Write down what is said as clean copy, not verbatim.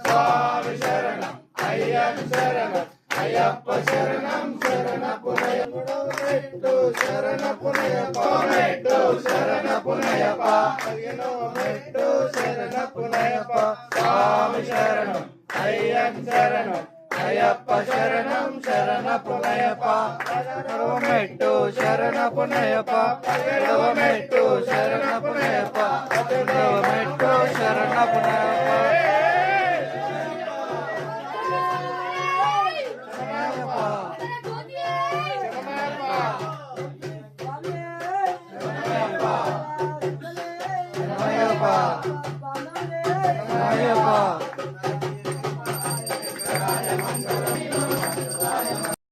స్వామి శరణం అయ్యన్ శరణం అయ్యప్ప శరణం శరణపునయప మెట్టు శరణపునయప మెట్టు శరణపునయప మెట్టు శరణపునయప స్వామి శరణం అయ్యన్ శరణం అయ్యప్ప శరణం శరణపునయప మెట్టు శరణపునయప మెట్టు శరణపునయప మెట్టు శరణపునయప